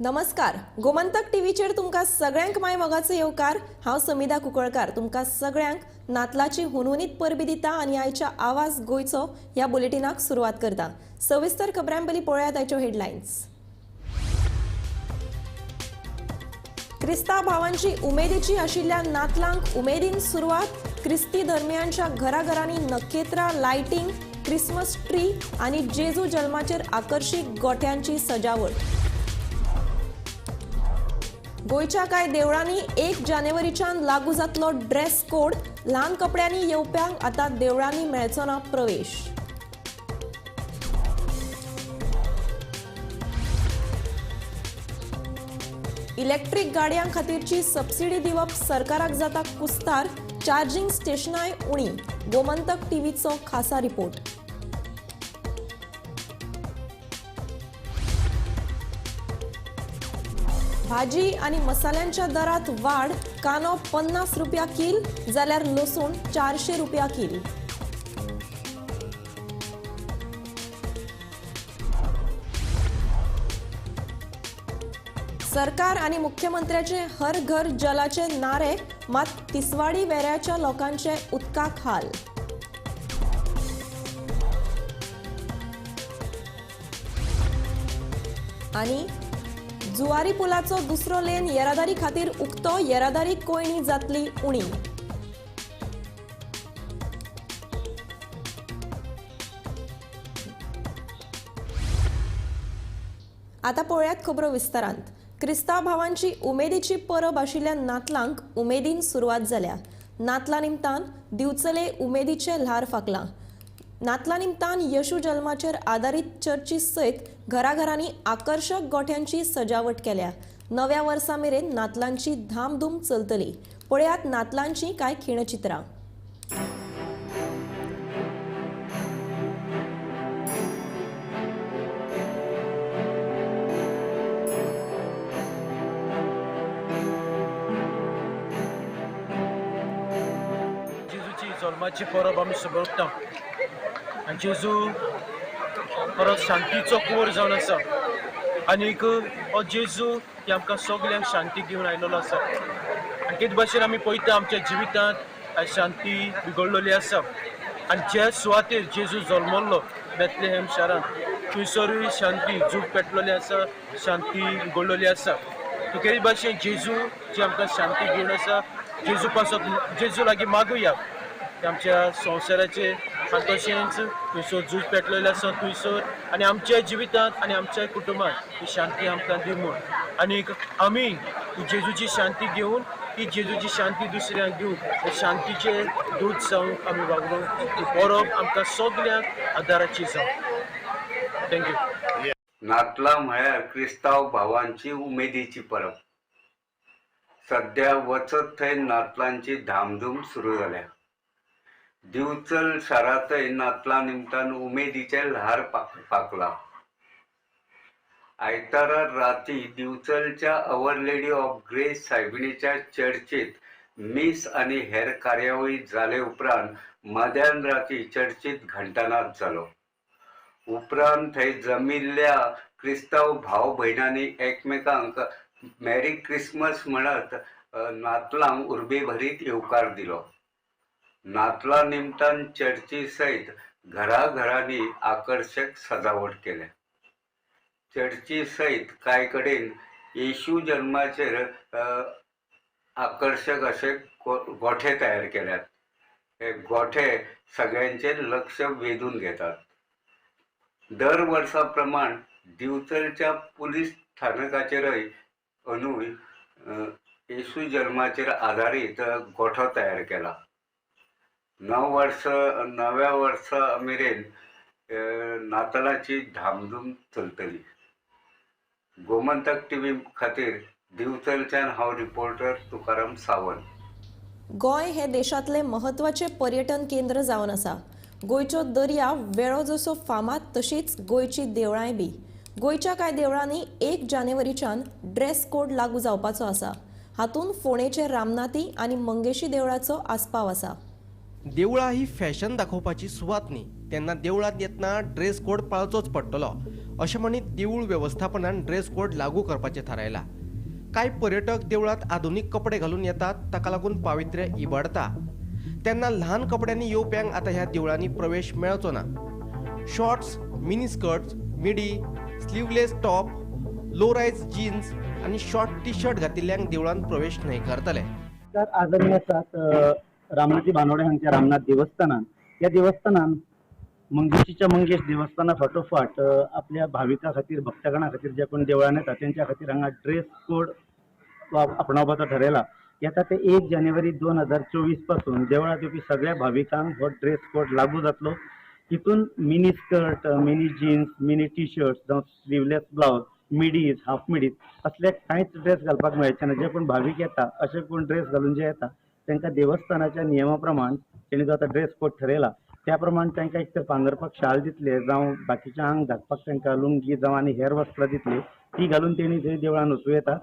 नमस्कार. गोमंतक टीव्हीचेर तुमकां सगळ्यांक माय मोगाचो येवकार. हांव समिधा कुंकळकार तुमकां सगळ्यांक नातलाची हुनहुनीत परबीं दिता आनी आयच्या आवाज गोंयचो ह्या बुलेटिनाक सुरवात करता. सविस्तर खबरां पयलीं पळयात आयच्यो हेडलायन्स. क्रिस्तांव भावांची उमेदीची आशिल्ल्या नातलांक उमेदीन सुरवात. क्रिस्ती धर्मियांच्या घराघरांनी नखेत्रां, लायटिंग, क्रिसमस ट्री आनी जेजू जल्माचेर आकर्षक गोठ्यांची सजावट. गोयच्या कांय देवळांनी 1 जानेवारीच्यान लागू जातलो ड्रेस कोड. ल्हान कपड्यांनी येवप्यांक आतां देवळांनी मेळचो ना प्रवेश. इलेक्ट्रीक गाडयां खातीरची सबसिडी दिवप सरकाराक जाता कुस्तार. चार्जिंग स्टेशनांय उणी. गोमंतक टीव्हीचो खासा रिपोर्ट. भाजी आणि मसाल्यांच्या दरात वाढ. कांदो 50 रुपया किल जाल्यार लसूण 400 रुपया किल. सरकार आणि मुख्यमंत्र्याचे हर घर जलाचे नारे. मात तिसवाडी वेऱ्याच्या लोकांचे उदकाक हाल. आणि जुवारी पुलाचो दुसरो लेन येरादारी खातीर उक्तो. येरादारी कोयणी जातली उणी. आता पळयात खबरो विस्तारांत. क्रिस्तांव भावांची उमेदीची परब आशिल्ल्या नातलांक उमेदीन सुरवात जाल्या. नातला निमतान दिवचले उमेदीचे ल्हार फाकलां. नातला निमतान येशू जल्माचेर आदारीत चर्ची सयत घराघरांनी आकर्षक गोठ्यांची सजावट केल्या. नव्या वर्सा मेरेन नातलांची धामधूम चलतली. पळयात नातलांची कांय खिणचित्रां. जेजूची जल्माची परब आमी सबरता आनी जेजू परत शांतीचो कुंवर जावन आसा. आनीक हो जेजू की आमकां सगल्यांक शांती घेवन आयिल्लो आसा. आनी तेच भाशेन आमी पळयता आमच्या जिवितांत शांती बिगडलेली आसा. आनी ज्या सुवातेर जेजू जल्मल्लो बेथलेहेम शारांत थंयसरूय शांती जूग पेटलेली आसा, शांती बिगडलेली आसा. तेच भाशेन जेजू जी आमकां शांती घेवन आसा, जेजू पासत जेजू लागीं मागुया की आमच्या संवसाराचेर आनी तशेंच थंयसर जूज पेटलेलें आसा थंयसर आनी आमच्या जिवितांत आनी आमच्या कुटुंबांत ही शांती आमकां दी म्हूण. आनीक आमी ही जेजूची शांती घेवन ही जेजूची शांती दुसऱ्यांक दिवं हे शांतीचे दूत जावंक आमी वागूंक ही परब आमकां सगल्यांक आदाराची जावं. थँक्यू. नातलां म्हळ्यार क्रिस्तांव भावांची उमेदीची परब. सध्या वचत थंय नातलांची धामधूम सुरू जाल्या. दिवचल शारांतय नातलां निमतान उमेदीचे ल्हार फाकला. आयतारा राती दिवचलच्या अवर लेडी ऑफ ग्रेस सायबिणीच्या चर्चीत मीस आनी हेर कार्यावळी जाले उपरांत मध्यान राती चर्चीत घंटानाद जालो. उपरांत थंय जमिल्ल्या क्रिस्तांव भाव भयणांनी एकमेकांक मॅरी क्रिसमस म्हणत नातलांक उर्बे भरीत येवकार दिलो. नातलां निमतान चर्ची सयत घराघरांनी आकर्षक सजावट केल्या. चर्ची सयत कांय कडेन येशू जल्माचेर आकर्षक असे गोठे तयार केल्यात. हे गोठे सगळ्यांचे लक्ष वेधून घेतात. दर वर्सा प्रमाण दिवचलच्या पुलीस स्थानकाचेरय अंदूय येशू जल्माचेर आधारीत गोठो तयार केला. नव्या वर्सा मेरेन नातालाची धामधूम चलतली. गोमंतक टीव्ही खातीर दिवचलच्यान हांव रिपोर्टर तुकाराम सावंत. गोंय हे देशातले महत्वाचे पर्यटन केंद्र जावन आसा. गोंयचो दर्या वेळो जसो फामाद तशीच गोंयची देवळांय बी. गोंयच्या कांय देवळांनी 1 जानेवारीच्यान ड्रेस कोड लागू जावपाचो आसा. हातूंत फोंडेचे रामनाथी आनी मंगेशी देवळाचो आस्पाव आसा. देवळां ही फॅशन दाखोवपाची सुवात न्ही, तेन्ना देवळांत येतना ड्रेस कोड पाळचोच पडटलो अशें म्हणीत देवूळ वेवस्थापनान ड्रेस कोड लागू करपाचें थारायलां. कांय पर्यटक देवळांत आधुनीक कपडे घालून येतात, ताका लागून पावित्र्य इबाडटा. तेन्ना ल्हान कपड्यांनी येवप्यांक आतां ह्या देवळांनी प्रवेश मेळचो ना. शॉर्ट्स, मिनी स्कर्ट्स, मिडी, स्लीवलेस टॉप, लो रायज जीन्स आनी शॉर्ट टी शर्ट घातिल्ल्यांक देवळांत प्रवेश न्हयकारतले. तर आज आमी आसात रामनाथी बानोडे हांगच्या रामनाथ देवस्थानान. ह्या देवस्थानान मंगेशीच्या मंगेश देवस्थाना फाटोफाट आपल्या भाविकां खातीर, भक्तगणा खातीर जे कोण देवळान येता तेंच्या खातीर हांगा ड्रेस कोड आपणावपाचो ठरयला. येता ते 1 जानेवारी 2024 पासून देवळांत येवपी सगळ्या भाविकांक हो ड्रेस कोड लागू जातलो. तितून mini skirt, mini jeans, mini T shirt जावं sleeveless blouse, midis, half midis असले कांयच ड्रेस घालपाक मेळचे ना. जे कोण भावीक येता अशे कोण ड्रेस घालून जे येता तांकां देवस्थानाच्या नियमा प्रमाण तेणी जो आतां ड्रेस कोड ठरयला त्या प्रमाण तांकां एक तर पांघरपाक शाल दितले, जावं बाकीच्या आंग धाकपाक तांकां लुंगी जावं आनी हेर वस्त्रां दितली. ती घालून तेणी थंय देवळान वचूं येता.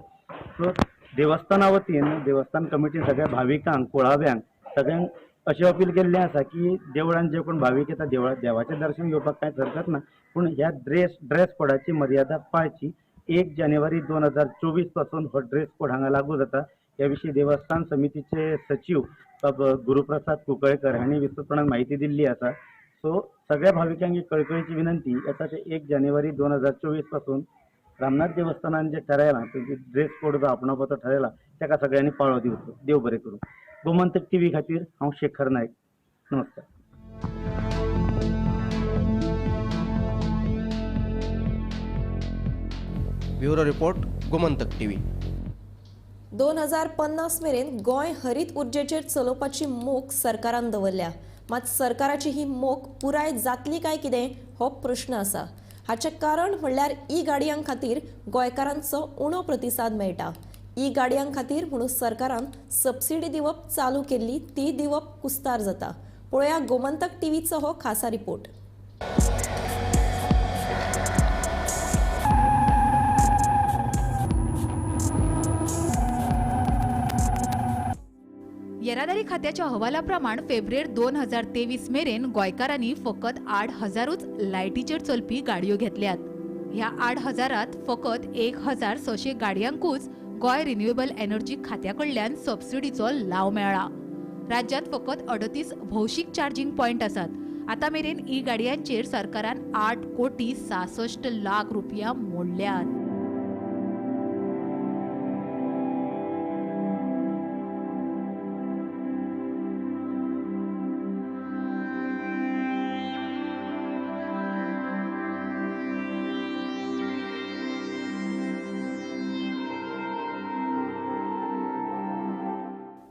सो देवस्थाना वतीन, देवस्थान कमिटीन सगळ्या भाविकांक, कुळाव्यांक सगळ्यांक अशें अपील केल्लें आसा की देवळान जे कोण भावीक येता देवाचें दर्शन घेवपाक कांयच हरकत ना, पूण ह्या ड्रेस कोडाची मर्यादा पाळची. 1 जानेवारी 2024 पासून हो ड्रेस कोड हांगा लागू जाता. ह्या विशीं देवस्थान समितीचे सचिव गुरुप्रसाद कुंकळकर हांणी विस्तृतपणान म्हायती दिल्ली आसा. सो सगळ्या भाविकांक एक कळकळीची विनंती, येता ते 1 जानेवारी 2024 पासून रामनाथ देवस्थानान जे ठरयलां, ड्रेस कोड जो आपणावपाचो ठरयला ताका सगळ्यांनी पाळो दिवचो. देव बरें करूं. गोमंतक टीव्ही खातीर हांव शेखर नायक. नमस्कार. Bureau report, Gomantak TV. 2050 मेरेन गोंय हरीत उर्जेचेर चलोवपाची मोख सरकारान दवरल्या. मात सरकाराची ही मोख पुराय जातली काय कितें हो प्रश्न आसा. हाचें कारण म्हणल्यार ई गाडयांक खातीर गोंयकारांचो उणो प्रतिसाद मेळटा. ई गाडयांक खातीर म्हणून सरकारान सबसिडी दिवप चालू केल्ली, ती दिवप कुस्तार जाता. पळोवया गोमंतक टीव्हीचो हो खासा रिपोर्ट. येरादारी खात्याच्या अहवालाप्रमाण फेब्रुवारी 2023 मेरेन गोंयकारांनी फकत 8,000च लायटीचेर चलपी गाडयो घेतल्यात. ह्या 8,000त फकत 1,600 गाडयांकूच गोंय रिन्युएबल एनर्जी खात्याकडल्यान सबसिडीचो लाव मेळ्ळा. राज्यांत फकत 38 भौशीक चार्जिंग पॉयंट आसात. आता मेरेन ई गाडयांचेर सरकारान 8,66 लाख रुपया मोडल्यात.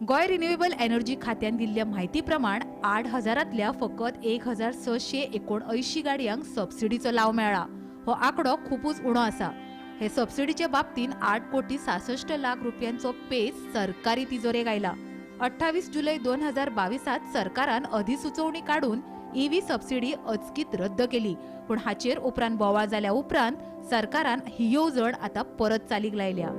गोंय रिन्युएबल एनर्जी खात्यान दिल्ल्या म्हायती प्रमाण 8,000तल्या फकत 1,679 गाडयांक सबसिडीचो लाव मेळ्ळा. हो आंकडो खूपच उणो आसा. हे सबसिडीच्या बाबतीन 8,66 लाख रुपयांचो पेस सरकारी तिजोरेक आयला. 28 जुलै 2022 सरकारान अधिसुचोवणी काडून ईव्ही सबसिडी अचकीत रद्द केली. पूण हाचेर उपरांत बोवाळ जाल्या उपरांत सरकारान ही येवजण आतां परत चालीक लायल्या.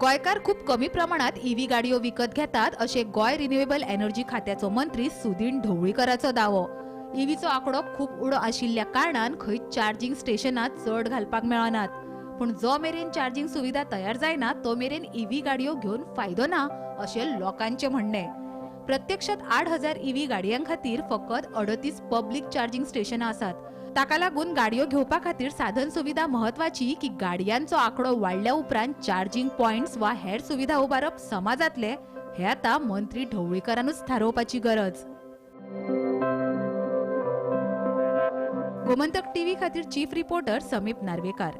गोंयकार खूप कमी प्रमाणात ईव्ही गाडयो विकत घेतात अशें गोंय रिन्युएबल एनर्जी खात्याचो मंत्री सुदीन ढवळीकराचो दावो. ईव्हीचो आंकडो खूप उणो आशिल्ल्या कारणान खंय चार्जिंग स्टेशनां चड घालपाक मेळनात. पूण जो मेरेन चार्जिंग सुविधा तयार जायना तो मेरेन ईव्ही गाडयो घेवन फायदो ना अशें लोकांचें म्हणणें. प्रत्यक्षात 8,000 ईव्ही गाडयांक खातीर फकत 38 पब्लीक चार्जिंग स्टेशनां आसात. ताका लागून गाडयो घेवपा खातीर साधन सुविधा महत्वाची की गाडयांचो आंकडो वाडल्या उपरांत चार्जिंग पॉयंट्स वा हेर सुविधा उबारप समाजातले हे आता मंत्री ढवळीकरानूच थारोवपाची गरज. गोमंतक टीव्ही खातीर चीफ रिपोर्टर समीप नार्वेकार.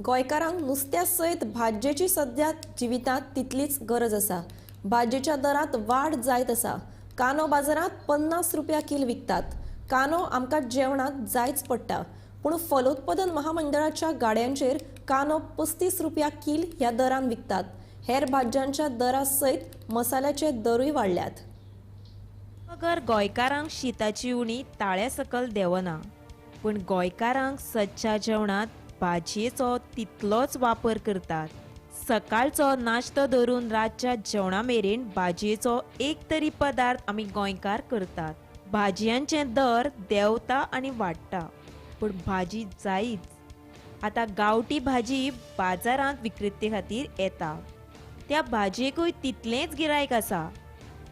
गोंयकारांक नुस्त्या सयत भाज्जेची सध्या जिवितांत तितलीच गरज आसा. भाज्जेच्या दरांत वाड जायत आसा. कानो बाजारात 50 रुपया किल विकतात. कानो आमकां जेवणात जायच पडटा. पूण फलोत्पादन महामंडळाच्या गाड्यांचेर कांदो 35 रुपया किल ह्या दरान विकतात. हेर भाज्यांच्या दरा सयत मसाल्याचे दरूय वाडल्यात. अगर गोंयकारांक शीताची उणी ताळ्या सकल देवना, पूण गोंयकारांक सदच्या जेवणात भाजयेचो तितलोच वापर करतात. सकाळचो नाश्तो धरून रातच्या जेवणा मेरेन भाजयेचो एक तरी पदार्थ आमी गोंयकार करतात. भाजयांचे दर देंवता आनी वाडटा, पूण भाजी जायच. आतां गांवठी भाजी बाजारांत विक्रेते खातीर येता. त्या भाजयेकूय तितलेंच गिरायक आसा.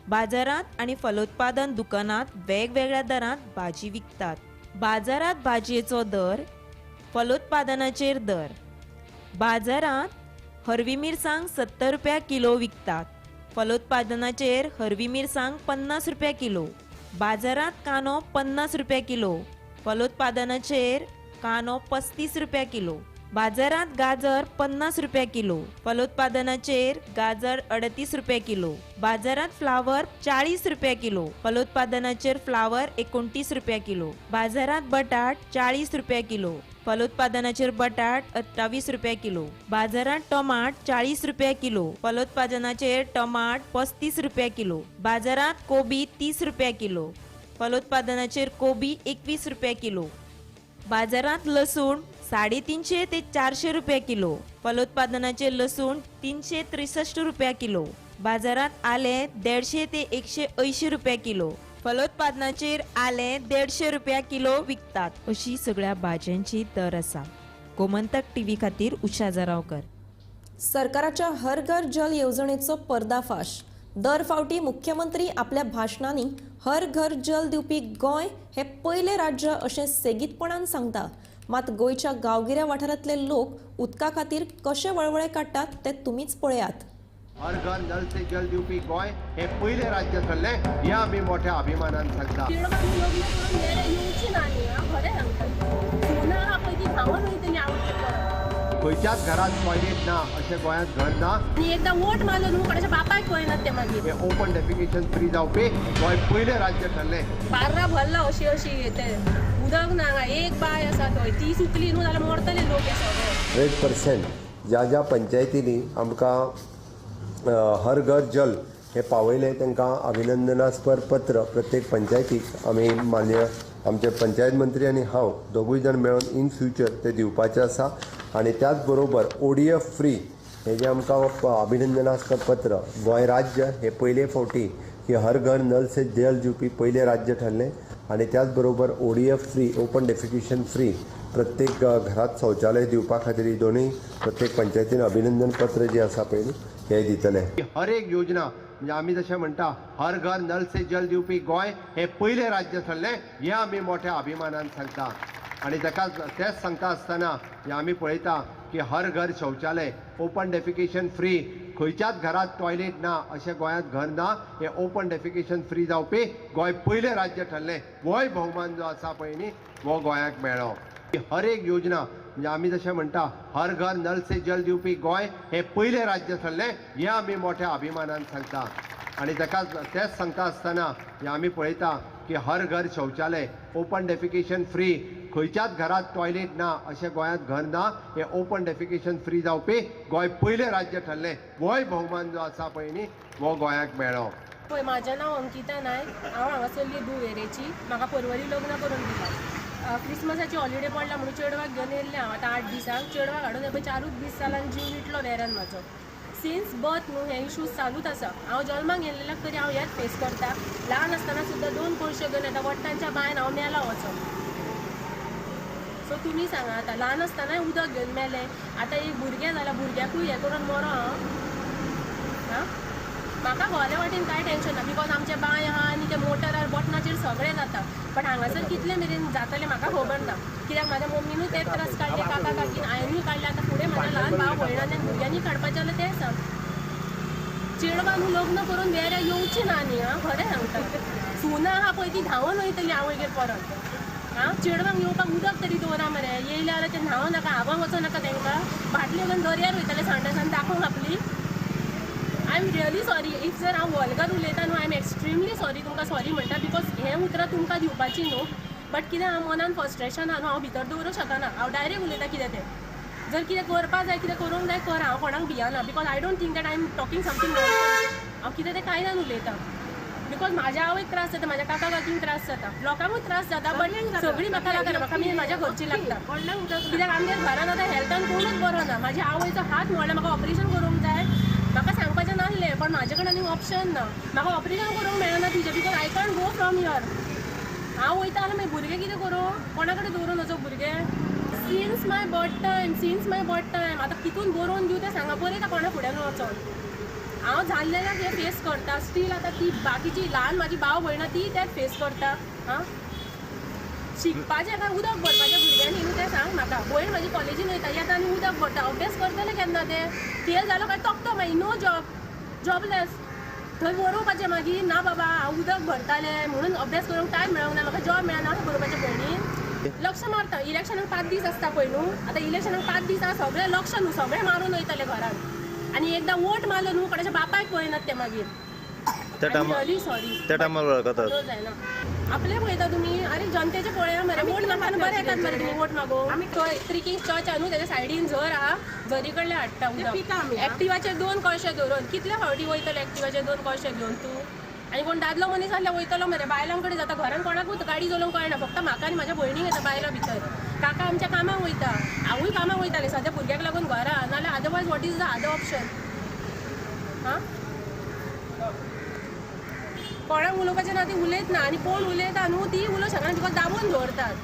बाजारांत आनी फलोत्पादन दुकानांत वेगवेगळ्या दरांत भाजी विकतात. बाजारांत भाजयेचो दर, फलोत्पादनाचेर दर. बाजारांत हरवी मिरसांग 70 रुपया किलो विकतात. फलोत्पादनाचेर हरवी मिरसांग 50 रुपया किलो. बाजारांत कांदो 50 रुपया किलो. फलोत्पादनाचेर कांदो 35 रुपया किलो. बाजारांत गाजर 50 रुपया किलो. फलोत्पादनाचेर गाजर 38 रुपया किलो. बाजारांत फ्लावर 40 रुपया किलो. फलोत्पादनाचेर फ्लावर 29 रुपया किलो. बाजारांत बटाट 40 रुपया किलो. फलोत्पादनाचेर बटाट 28 रुपया किलो. बाजारांत टमाट 40 रुपया किलो. फलोत्पादनाचेर टमाट 35 रुपया किलो. बाजारांत कोबी 30 रुपया किलो. फलोत्पादनाचेर कोबी 21 रुपया किलो. बाजारांत लसूण 350 ते 400 रुपया किलो. फलोत्पादनाचेर लसूण 363 रुपया किलो. बाजारांत आलें 150 ते 180 रुपया किलो. फलोत्पादनाचेर आलें 150 रुपया किलो विकतात. अशी सगळ्या भाज्यांची दर आसा. गोमंतक टीव्ही खातीर उषा जरावकर. सरकाराच्या हर घर जल येवजणेचो पर्दाफाश. दर फावटी मुख्यमंत्री आपल्या भाशणांनी हर घर जल दिवपी गोंय हे पयले राज्य अशें सेगीतपणान सांगता. मात गोंयच्या गांवगिऱ्या वाठारांतले लोक उदका खातीर कशे वळवळे काडटात ते तुमीच पळयात. हर घर नल से जल दिवपी गोंय हे पहिले राज्य ठरले हे आम्ही मोठ्या अभिमानान सांगता. खंयच्याच घरात टॉयलेट ना अशें गोंयांत घर ना. एकदा वोट मारलो न्हू कोणाच्या बापाक कळनात ते मागीर. हे ओपन डेफिकेशन फ्री जावपी गोंय पहिले राज्य ठरले. बार्रा भरला अशी ते उदक ना. एक बाय आसा थंय ती सुकली न्हू जाल्यार मरतले लोक हे सगळे. 100% ज्या पंचायतींनी आमकां हर घर जल हे पावयले तांकां अभिनंदनास्पद पत्र प्रत्येक पंचायतीक आमी मान्य आमचे पंचायत मंत्री आनी हांव दोगूय जाण मेळून इन फ्युचर ते दिवपाचें आसा. आनी त्याच बरोबर ODF फ्री हे जे आमकां अभिनंदनास्पद पत्र गोंय राज्य हे पयले फावटी की हर घर नल से जल दिवपी पयले राज्य ठरलें. आनी त्याच बरोबर ODF free open defecation free प्रत्येक घरात शौचालय दिवपा खातीर ही दोनूय प्रत्येक पंचायतीन अभिनंदन पत्र जे आसा पळय हे दितले. हर एक योजना म्हणजे आमी जशें म्हणटा हर घर नल से जल दिवपी गोंय हे पहिले राज्य ठरले हे आमी मोठ्या अभिमानान सांगता. आनी तेच सांगता आसतना आमी पळयता की हर घर शौचालय ओपन डेफिकेशन फ्री. खंयच्याच घरात टॉयलेट ना अशें गोंयांत घर ना. हे ओपन डेफिकेशन फ्री जावपी गोंय पहिले राज्य ठरलें. गोंय भोवमान जो आसा पळय न्ही हो गोंयाक मेळ्ळो. हर एक योजना म्हणजे आमी जशें म्हणटा हर घर नल से जल दिवपी गोंय हे पहिले राज्य ठरलें हे आमी मोठ्या अभिमानान सांगता. आनी तेच सांगता आसतना आमी पळयता की हर घर शौचालय ओपन डेफिकेशन फ्री. खंयच्याच घरात टॉयलेट ना अशें गोंयांत घर ना. हे ओपन डेफिकेशन फ्री जावपी गोंय पहिले राज्य ठरलें. गोंय भोवमान जो आसा पळय न्ही हो गोंयाक मेळ्ळो. पळय म्हाजें नांव अंकिता नायक. हांव हांगासरली दुवेरेची. म्हाका परवरी लग्न करून दिला. क्रिसमसाची हॉलिडे पडला म्हणून चेडवाक घेवन येयल्लें हांव आतां 8 दिसांक. चेडवाक हाडून हे पळय 4 दीस जालां जीव विटलो वेऱ्यान म्हाजो. सिन्स बर्थ न्हू हे इश्यूज चालूच आसा. हांव जल्माक येयल्ल्याक तरी हांव हेच फेस करता. ल्हान आसतना सुद्दां 2 कोळश्यो घेवन येता. वट्टांच्या बायन हांव मेला वचोन. सो तुमी सांगा आतां ल्हान आसतनाय उदक घेवन मेलें. आतां एक भुरगें जालां भुरग्याकूय हें करून मरो हांव. म्हाका घोवाल्या वाटेन कांय टेन्शन ना बिकॉज आमचे बांय आहा आनी ते मोटरार बटनाचेर सगळें जाता. बट हांगासर कितले मेरेन जातलें म्हाका खबर ना. कित्याक म्हाज्या मम्मीनूय तेच त्रास काडले, काका काकीन हांवेंनूय काडले. आतां फुडें म्हाज्या ल्हान भाव भयणांनी भुरग्यांनी काडपाचें जाल्यार तें सांग. चेडवान लग्न करून वेऱ्या येवची ना न्ही. हां खरें सांगता. सुना आहा पळय ती धांवन वयतली आवयगेर परत. हां चेडवांक येवपाक उदक तरी दवरा मरे. येयले जाल्यार ते न्हांव नाका, आवांक वचों नाका तांकां. बाटल्यो घेवन दर्यार वयतले संडासान दाखोवंक आपली. I am really sorry if जर हांव वल्गर उलयता न्हू. आय एम एक्स्ट्रिमली सॉरी तुमकां सॉरी म्हणटा बिकॉज हें उतरां तुमकां दिवपाची न्हू. बट कितें हांव मनान फ्रस्ट्रेशन आहा न्हू हांव भितर दवरूं शकना. हांव डायरेक्ट उलयता कितें तें. जर कितें करपाक जाय कितें करूंक जाय कर, हांव कोणाक भियाना. Because I don't think that I am talking something nonsense. हांव कितें तें कांय जावन उलयतां. बिकॉज म्हाज्या आवयक त्रास जाता, म्हाज्या काका काकींक त्रास जाता, लोकांकूय त्रास जाता, बट सगळीं म्हाका लागना. म्हाका म्हाज्या घरची लागता. कित्याक आमच्या घरान आतां हेल्थान कोणूच बरो ना. म्हाज्या आवयचो हात मोडला, म्हाका ऑपरेशन करूंक जाय. म्हाका सांगपाचें नासलें, पण म्हाजे कडेन आनी ऑप्शन ना. म्हाका ऑपरेशन करूंक मेळना तिजें, because I can't go from here. हांव वयता जाल्यार मागीर भुरगें कितें करूं? कोणा कडेन दवरून वचो भुरगें? सिन्स माय बर्थ टायम आतां कितून बरोवन दिवं तें सांगा. पळयता कोणा फुड्यान वचोन. हांव जाल्लेल्याक हें फेस करता. स्टील आतां ती बाकीची ल्हान म्हाजी भाव भयणां ती तेंच फेस करता. शिकपाचें काय उदक भरपाचें भुरग्यांनी न्हू तें सांग म्हाका. भयण म्हाजी कॉलेजीन वयता, येता आनी उदक भरता. अभ्यास करतले केन्ना तें? फेल जालो काय तोकतो मागीर. No jobless. थंय बरोवपाचें मागीर ना बाबा हांव उदक भरतालें म्हणून अभ्यास करूंक टायम मेळूंक ना, म्हाका जॉब मेळना बरोवपाच्या भयणीन. लक्ष मारता. इलेक्शनाक 5 दीस आसता पळय न्हू. आतां इलेक्शनाक 5 दीस आसा, सगळें लक्ष न्हू, सगळें मारून वयतले घरान. आनी एकदां वोट मारलो न्हू कोणाच्या बापायक पळयनात ते मागीर. सॉरी त्या टायमार वळखतात जायना. आपले पळयता तुमी. अरे जनतेचे पळया मरे. वोट मागताना बरें येतात मरे तुमी वोट मागो. आमी थ्री किंग्स चर्च आहा न्हू, तेच्या सायडीन झर आहा, झरी कडले हाडटा उदक. एक्टिवाचे 2 कळशे धरून. कितले फावटी वयतले एक्टिवाचे 2 कळशे घेवन तूं? आनी कोण दादलो मनीस आसल्यार वयतलो मरे. बायलां कडेन जाता, घरान कोणाकूच गाडी चलोवंक कळना. फक्त म्हाका आनी म्हाज्या भयणीक येता बायलां भितर. काका आमच्या कामाक वयता, हांवूय कामाक वयतालें सद्या भुरग्याक लागून घरा. नाल्यार otherwise what is the other option? कोणाक उलोवपाचें ना ती उलयत ना. आनी कोण उलयता न्हू ती उलोवंक शकना, बिकॉज दाबून दवरतात.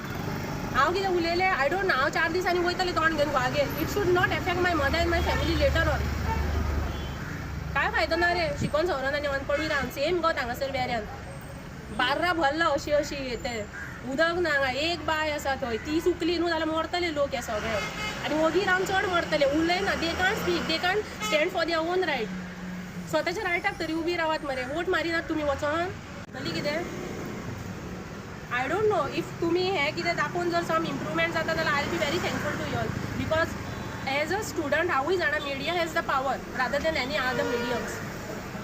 हांव कितें उलयलें आय डोंट नो. हांव 4 दिसांनी वयतलें तोंड घेवन वागेर. It should not affect my mother and my family later on. काय फायदो ना रे शिकोन सवरन आनी अनपडूय रावन. सेम गत हांगासर वेऱ्यान बार्रां भरला अशी ते उदक ना. हांगा एक बाय आसा थंय, ती सुकली न्हू जाल्यार मरतले लोक हे सगळे. आनी वगीर रावन चड मरतले. उलयना. They can't speak, they can't stand for their own right. स्वताच्या रायटाक तरी उबी रावात मरे. वोट मारिनात तुमी वचोन जाली कितें? I don't know. इफ तुमी हें कितें दाखोवन जर सम इम्प्रुवमेंट जाता जाल्यार I will be very thankful to you all. Because as a student हांवूय जाणा media has the power rather than any other mediums.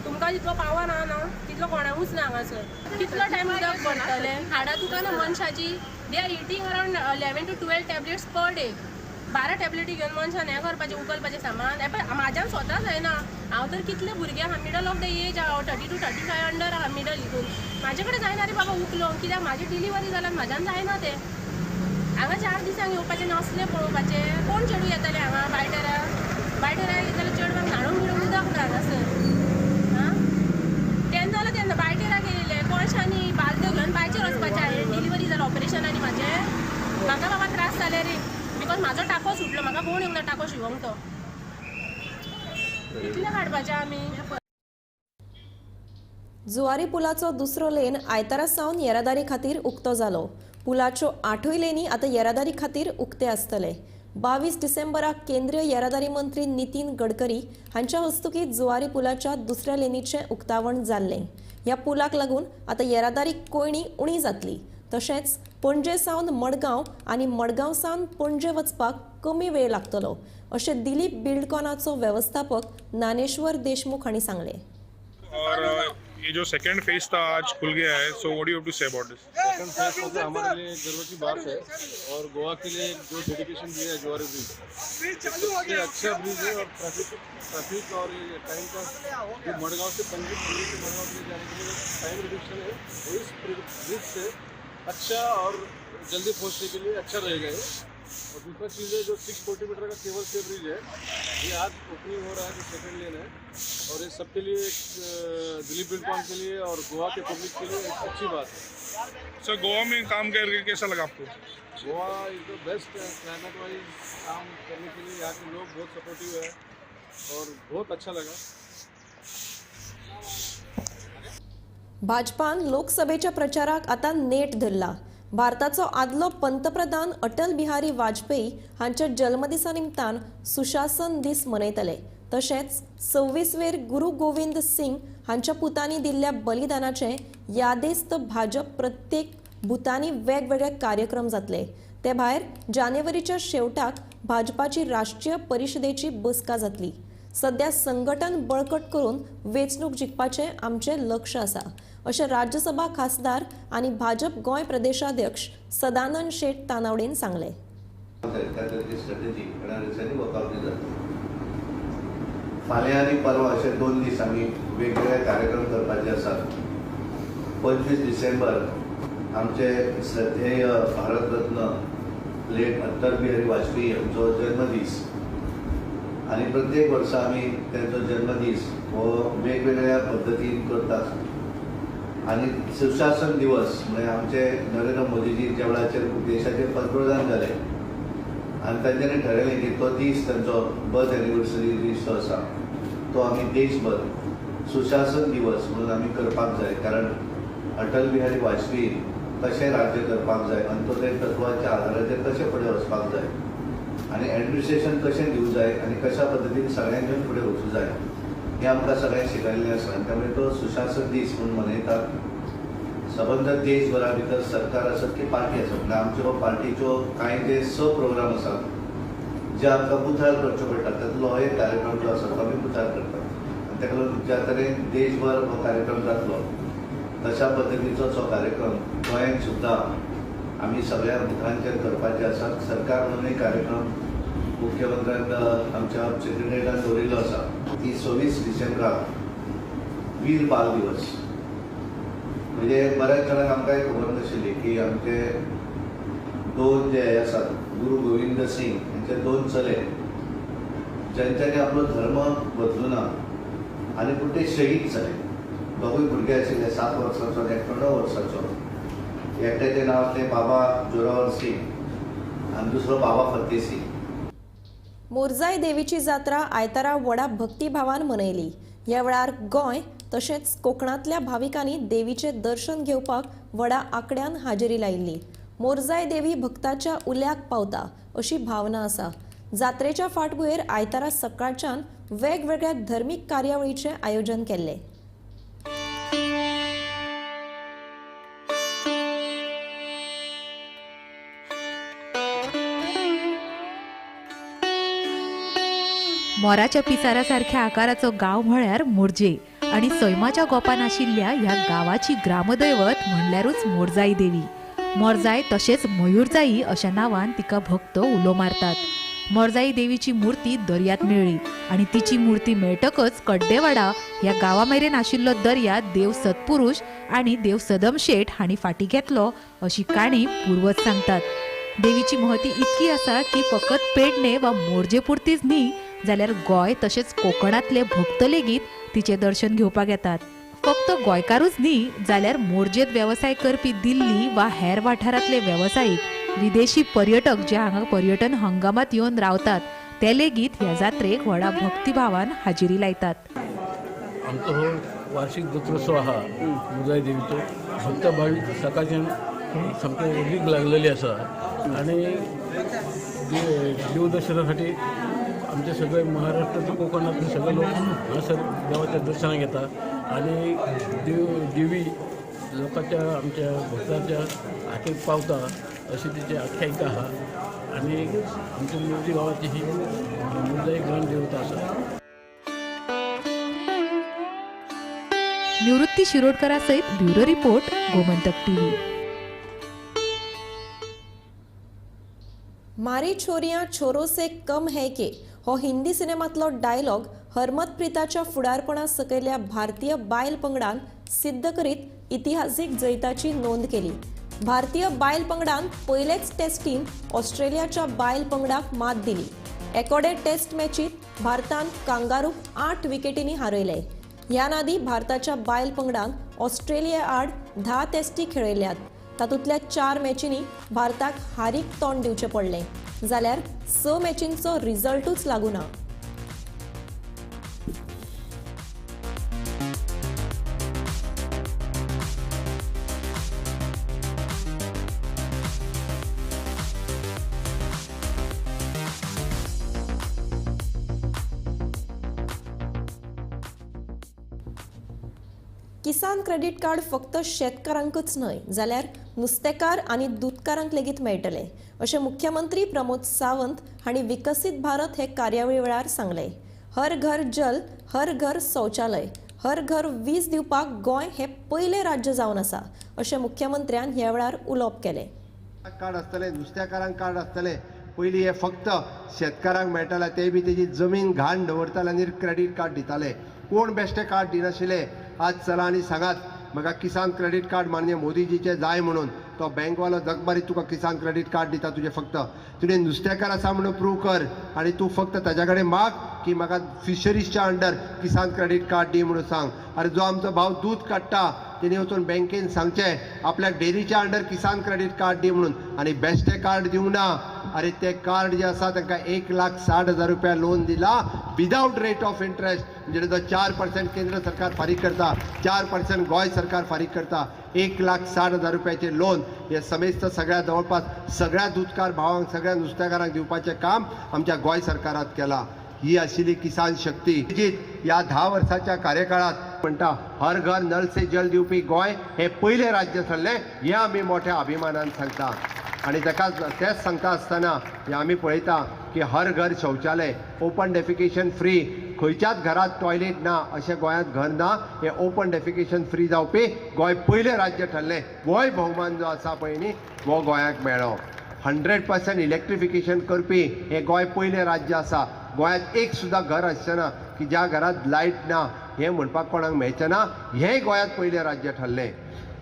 तुमकां जितलो पावर आहा ना तितलो कोणाकूच ना हांगासर. कितलो टायम उदक भरतले? हाडा तुका ना मनशाची. They are eating around 11 to 12 tablets per day. 12 टॅबलेटी घेवन मनशान हें करपाचें उखलपाचें सामान. हे पळय म्हाज्यान स्वता जायना. हांव तर कितले भुरगे आहा मिडल ऑफ द एज आहा, 30 to 35 अंडर आहा मिडल हितून. म्हाजे कडेन जायना रे बाबा उखलोवंक. कित्याक म्हाजी डिलिव्हरी जाल्यार म्हाज्यान जायना तें. हांगा 4 दिसांक येवपाचें नसलें पळोवपाचें. कोण चेडूं येतलें हांगा बायटेरा येतलें चेडवाक न्हाणून बिडून उदक ना हांगासर. तेन्ना जाल्यार तेन्ना बायटेराक येयलें कळशांनी बालद्यो घेवन बायचेर वचपाचें. हांवें डिलिव्हरी जाल्या ऑपरेशनांनी म्हाजें. म्हाका बाबा त्रास जाले रे. बिकॉज म्हाजो टाको सुटलो. म्हाका कोण येवंक ना टाको शिवंक तो. कितले काडपाचें आमी? जुवारी पुलाचो दुसरो लेन आयतारा सावन येरादारी खातीर उक्तो जालो. पुलाच्यो 8य लेनी आतां येरादारी खातीर उक्ते आसतले. 22 डिसेंबराक केंद्रीय येरादारी मंत्री नितीन गडकरी हांच्या हस्तुकीत जुवारी पुलाच्या दुसऱ्या लेनीचें उक्तावण जाल्लें. ह्या पुलाक लागून आतां येरादारी कोयणी उणी जातली. तशेंच पणजे सावन मडगांव आनी मडगांव सावन पणजे वचपाक कमी वेळ लागतलो अशें दिलीप बिल्डकॉनाचो व्यवस्थापक ज्ञानेश्वर देशमुख हांणी सांगलें. और ये जो सेकंड फेज था आज खुल गया है, so what do you have to say about this? Second phase मतलब हमारे लिए गर्व की बात है और गोवा के लिए जो डेडिकेशन दिया है जुवारी ब्रिज, सबसे अच्छा ब्रिज है. और ट्रैफिक और ये टाइम का जो मडगांव से पणजी से मडगांव के लिए जाने के लिए टाइम रिडक्शन है. इस ब्रिज से अच्छा और जल्दी पहुँचने के लिए अच्छा रहेगा ये. और दूसरा चीज़ है जो 640 मीटर का केबल से ब्रिज है, ये आज ओपनिंग हो रहा है, जो सेकंड लेन है. और ये सबके लिए दिलीप बिल्डकॉन के लिए और गोवा के पब्लिक के लिए एक अच्छी बात है. सर गोवा में काम करके कैसा लगा आपको? Goa is the best climate wise काम करने के लिए. यहाँ के लोग बहुत सपोर्टिव है और बहुत अच्छा लगा. भाजपान लोकसभेच्या प्रचाराक आतां नेट धरला. भारताचो आदलो पंतप्रधान अटल बिहारी वाजपेयी हांच्या जल्मदिसा निमतान सुशासन दीस मनयतले. तशेंच 26वेर गुरू गोविंद सिंग हांच्या पुतांनी दिल्ल्या बलिदानाचे यादेस्त भाजप प्रत्येक बुथांनी वेगवेगळे कार्यक्रम जातले. ते भायर जानेवारीच्या शेवटाक भाजपाची राष्ट्रीय परिशदेची बसका जातली. सध्या संघटन बळकट करून वेंचणूक जिखपाचें आमचें लक्ष आसा अशें राज्यसभा खासदार आनी भाजप गोंय प्रदेशाध्यक्ष सदानंद शेट तानावडेन सांगलें. त्या तरेची स्ट्रॅटेजी घरा दिसांनी वर्कआउट केली जाता. फाल्यां आनी परवा अशे 2 दीस आमी वेगवेगळे कार्यक्रम करपाचे आसात. 25 डिसेंबर आमचे श्रद्धेय भारतरत्न लेट अटल बिहारी वाजपेयी हांचो जन्मदीस आणि प्रत्येक वर्सा आमी त्यांचो जन्मदीस हो वेगवेगळ्या पद्धतीन करतात. आणि सुशासन दिवस म्हणजे आमचे नरेंद्र मोदीजी ज्या वेळाचेर देशाचेर पंतप्रधान जाले आणि तांच्यांनी ठरयलें की तो दीस तांचो बर्थ एनिवर्सरी दीस जो आसा तो आमी देशभर सुशासन दिवस म्हणून आमी करपाक जाय. कारण अटल बिहारी वाजपेयी कशें राज्य करपाक जाय आनी तो ते तत्वाच्या आदाराचेर कशें फुडें वचपाक जाय आनी एडमिनिस्ट्रेशन कशें दिवं जाय आनी कशा पद्दतीन सगळ्यांक घेवन फुडें वचूं जाय हें आमकां सगळ्यांक शिकयल्लें आसा. आनी त्यामुळे तो सुशासन दीस म्हणून मनयतात. सबंद देशभरा भितर सरकार आसत की पार्टी आसत म्हणजे आमच्यो पार्टीच्यो कांय जे प्रोग्राम आसात जे आमकां बुथार करच्यो पडटात तातूंतलो हो एक कार्यक्रम जो आसा तो आमी बुथार करतात. आनी ताका लागून ज्या तरेन देशभर हो कार्यक्रम जातलो तशा पद्दतीचो जो कार्यक्रम गोंयांत सुद्दां आमी सगळ्या बुथांचेर करपाचे आसात. सरकार म्हणून एक कार्यक्रम मुख्यमंत्र्यान आमच्या सेक्रेटरिएटान दवरिल्लो आसा की 26 डिसेंबराक वीर बाल दिवस. म्हणजे बऱ्याच जाणांक आमकां खबर नाशिल्ली की आमचे 2 जे आसात गुरू गोविंद सिंग हांचे 2 चले ज्यांच्यांनी आपलो धर्म बदलूना आनी पूण ते शहीद जाले. दोगूय भुरगे आशिल्ले 7 वर्सांचो आनी एकटो 9 वर्सांचो. एकट्याचें नांव आसलें बाबा जोरावर सिंग आनी दुसरो बाबा फतेह सिंग. मोरजाय देवीची जात्रा आयतारा व्हडा भक्तिभावान मनयली. ह्या वेळार गोंय तशेंच कोकणांतल्या भाविकांनी देवीचे दर्शन घेवपाक व्हडा आंकड्यान हाजेरी लायिल्ली. मोरजाय देवी भक्ताच्या उल्याक पावता अशी भावना आसा. जात्रेच्या फाटभुंयेर आयतारा सकाळच्यान वेगवेगळ्या धर्मीक कार्यावळींचें आयोजन केल्लें. मोराच्या पिसारासारख्या आकाराचो गांव म्हळ्यार मोरजे आणि सैमाच्या गोपान आशिल्ल्या ह्या गावाची ग्रामदैवत म्हणल्यारूच मोरजाई देवी. मोरजाय तशेंच मयूरजाई अशा नांवान तिका भक्त उलो मारतात. मोरजाई देवीची मुर्ती दर्यांत मेळ्ळी आणि तिची मुर्ती मेळटकच कड्डेवाडा ह्या गांवा मेरेन आशिल्लो दर्या देव सत्पुरुष आणि देव सदम शेठ हांणी फाटी घेतलो अशी काणी पुर्वज सांगतात. देवीची महती इतकी आसा की फकत पेडणे वा मोरजे पुरतीच न्ही जाल्यार गोंय तशेंच कोकणांतले भक्त लेगीत तिचे दर्शन घेवपाक येतात. फक्त गोंयकारूच न्ही जाल्यार मोरजेत वेवसाय करपी दिल्ली वा हेर वाठारांतले वेवसायीक विदेशी पर्यटक जे हांगा पर्यटन हंगामात येवन रावतात ते लेगीत ह्या जात्रेक व्हडा भक्तिभावान हाजेरी लायतात. आमचो हो वार्षिक जत्रोत्सव आहा मोरजाई देवीचो. भक्त भाविक सकाळच्यान सामके रीग लागलेली आसा आनी देवदर्शनासाठी आमचे सगळे महाराष्ट्राचे कोकणातले सगळे लोक हांगासर देवाच्या दर्शनाक येतात आणि देवी लोकांच्या आमच्या भक्तांच्या हातीक पावता अशी तिची आख्यायिका आहा आणि आमच्या मोरजे गावाची ही मोरजाई ग्राम देवता आसा. निवृत्ती शिरोडकरा सयत ब्युरो रिपोर्ट गोमंतक टीव्ही. मारी छोरियां छोरो से कम है के हो हिंदी सिनेमांतलो डायलॉग हरमतप्रीताच्या फुडारपणा सकयल्या भारतीय बायल पंगडान सिद्ध करीत इतिहासीक जैताची नोंद केली. भारतीय बायल पंगडान पयलेच टेस्टीन ऑस्ट्रेलियाच्या बायल पंगडाक मात दिली. एकोडे टेस्ट मॅचीत भारतान कांगारूक 8 विकेटींनी हारयले. ह्या नादी भारताच्या बायल पंगडान ऑस्ट्रेलिया आड 10 टेस्टी खेळयल्यात. तातूंतल्या 4 मॅचींनी भारताक हारीक तोंड दिवचें पडलें जाल्यार 6 मॅचींचो रिझल्टूच लागूना. किसान क्रेडिट कार्ड फक्त शेतकारांकच न्हय जाल्यार नुस्तेकार आनी दूधकारांक लेगीत मेळटले अशें मुख्यमंत्री प्रमोद सावंत हांणी विकसीत भारत हे कार्यावळी वेळार सांगलें. हर घर जल, हर घर शौचालय, हर घर वीज दिवपाक गोंय हे पयले राज्य जावन आसा अशें मुख्यमंत्र्यान ह्या वेळार उलोवप केलें. कार्ड आसतलें, नुस्तेकारांक कार्ड आसतलें, पयलीं हे फक्त शेतकारांक मेळटाले ते बी तेजी जमीन घाण दवरताले आनी क्रेडीट कार्ड दिताले. कोण बेश्टे कार्ड दिनाशिल्ले. आज चला आनी सांगात म्हाका किसान क्रेडीट कार्ड माननीय मोदीजीचे जाय म्हणून. तो बँकवालो जगभरात तुका किसान क्रेडीट कार्ड दिता. तुजें फक्त तुजें नुस्तेकार आसा म्हणून प्रूव कर आनी तूं फक्त ताच्या कडेन माग की म्हाका फिशरीजच्या अंडर किसान क्रेडीट कार्ड दी म्हणून सांग. अरे जो आमचो भाव दूध काडटा तेणी वचून बँकेन सांगचें आपल्याक डेरीच्या अंडर किसान क्रेडीट कार्ड दी म्हणून आनी बेश्टे कार्ड दिवंक ना. अरे ते कार्ड जे आसा तांकां 1,60,000 रुपया लोन दिला विदाउट रेट ऑफ इंट्रस्ट. म्हणजे जो 4% केंद्र सरकार फारीक करता, 4% गोंय सरकार फारीक करता. 1,60,000 रुपयाचे लोन हे समेस्त सगळ्या जवळपास सगळ्या दूधकार भावांक सगळ्या नुस्तेकारांक दिवपाचें काम आमच्या गोंय सरकारात केलां. ही आशिल्ली किसान शक्ती. ह्या 10 वर्साच्या कार्यकाळात म्हणटा हर घर नल से जल दिवपी गोंय हे पयले राज्य ठरलें. हें आमी मोठ्या अभिमानान सांगता. आणि तेच सांगता आसतना आमी पळयता की हर घर शौचालय, ओपन डेफिकेशन फ्री. खंयच्याच घरात टॉयलेट ना अशें गोंयांत घर ना. हे ओपन डेफिकेशन फ्री जावपी गोंय पयलें राज्य ठरलें. गोंय भोवमान जो आसा पळय न्ही हो गोंयाक मेळ्ळो. 100% इलेक्ट्रिफिकेशन करपी हे गोंय पयलें राज्य आसा. गोंयांत एक सुद्दां घर आसचेना की ज्या घरात लायट ना हें म्हणपाक कोणाक मेळचें ना. हेंय गोंयांत पयलें राज्य ठरलें.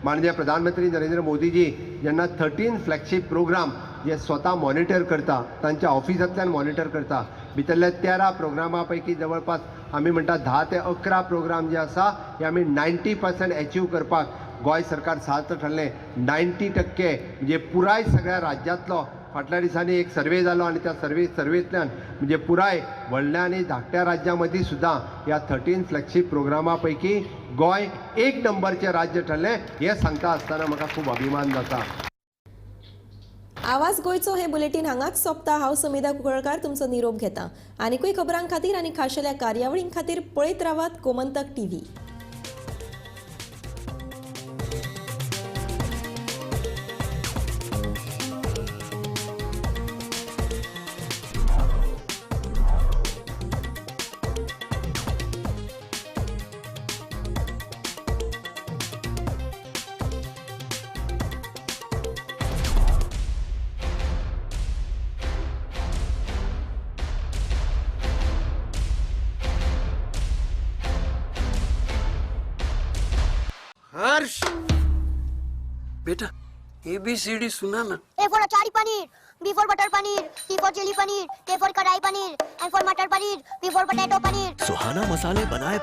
माननीय प्रधानमंत्री नरेंद्र मोदीजी जेन्ना 13 फ्लॅगशीप प्रोग्राम जे स्वता मॉनिटर करता तांच्या ऑफिसांतल्यान मॉनिटर करता. भितरल्या 13 प्रोग्रामा पैकी जवळपास आमी म्हणटा 10 ते 11 प्रोग्राम जे आसा हे आमी 90% अचीव करपाक गोंय सरकार सार्थ ठरलें. 90% म्हणजे पुराय सगळ्या राज्यांतलो. फाटल्या दिसांनी एक सर्वे जालो आनी त्या सर्वेंतल्यान म्हणजे पुराय व्हडल्या आनी धाकट्या राज्यां मदीं सुद्दां ह्या 13 फ्लॅगशीप प्रोग्रामा पैकी गोंय 1 नंबरचें राज्य ठरलें. हें सांगता आसतना म्हाका खूब अभिमान जाता. आवाज गोंयचो हे बुलेटीन हांगाच सोंपता. हांव समिधा कुंकळकार तुमचो निरोप घेता. आनीकूय खबरां खातीर आनी खाशेल्या कार्यावळीं खातीर पळयत रावात गोमंतक TV. हर्ष बेटा ABCD सुना ना. A for achari paneer, B for butter paneer, C for chili paneer, K for kadai paneer, and for matar paneer, P for potato paneer. Suhana मसाले बनाए